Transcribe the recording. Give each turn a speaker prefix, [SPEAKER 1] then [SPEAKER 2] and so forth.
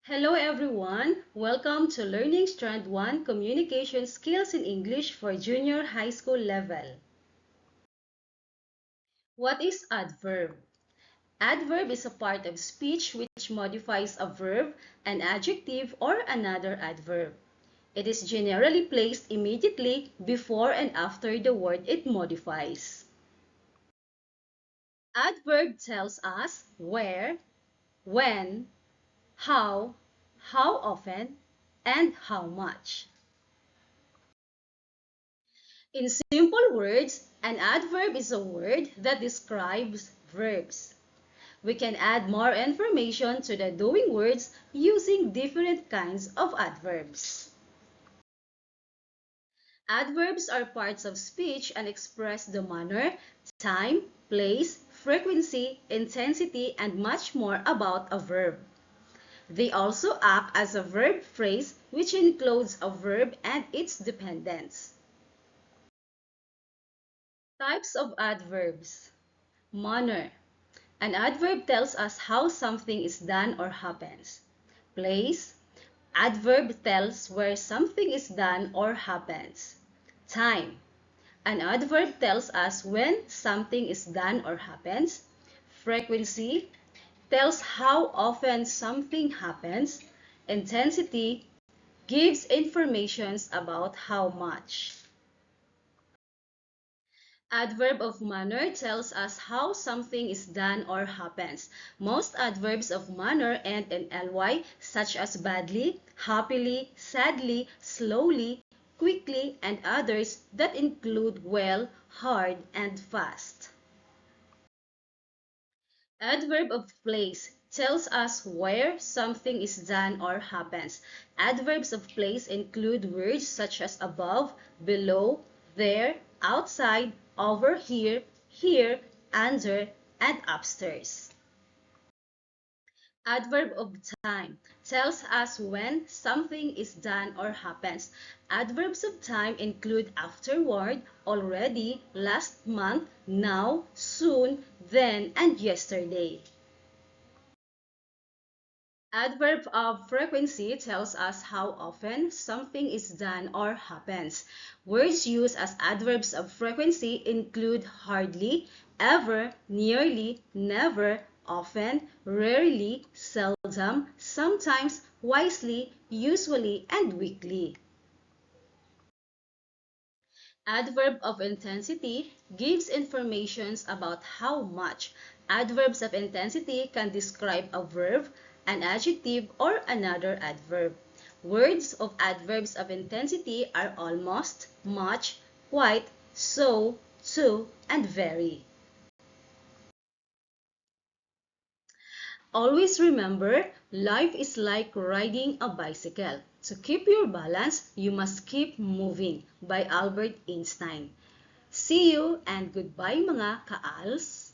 [SPEAKER 1] Hello everyone! Welcome to Learning Strand 1 Communication Skills in English for Junior High School Level. What is adverb? Adverb is a part of speech which modifies a verb, an adjective, or another adverb. It is generally placed immediately before and after the word it modifies. Adverb tells us where, when, how often, and how much. In simple words, an adverb is a word that describes verbs. We can add more information to the doing words using different kinds of adverbs. Adverbs are parts of speech and express the manner, time, place, frequency, intensity, and much more about a verb. They also act as a verb phrase which includes a verb and its dependents. Types of adverbs. Manner. An adverb tells us how something is done or happens. Place. Adverb tells where something is done or happens. Time. An adverb tells us when something is done or happens. Frequency tells how often something happens. Intensity gives information about how much. Adverb of manner tells us how something is done or happens. Most adverbs of manner end in ly, such as badly, happily, sadly, slowly, quickly, and others that include well, hard, and fast. Adverb of place tells us where something is done or happens. Adverbs of place include words such as above, below, there, outside, over here, under, and upstairs. Adverb of time tells us when something is done or happens. Adverbs of time include afterward, already, last month, now, soon, then, and yesterday. Adverb of frequency tells us how often something is done or happens. Words used as adverbs of frequency include hardly, ever, nearly, never, often, rarely, seldom, sometimes, wisely, usually, and weekly. Adverb of intensity gives information about how much. Adverbs of intensity can describe a verb, an adjective, or another adverb. Words of adverbs of intensity are almost, much, quite, so, to, and very. Always remember, life is like riding a bicycle. To keep your balance, you must keep moving by Albert Einstein. See you and goodbye mga ka-ALS!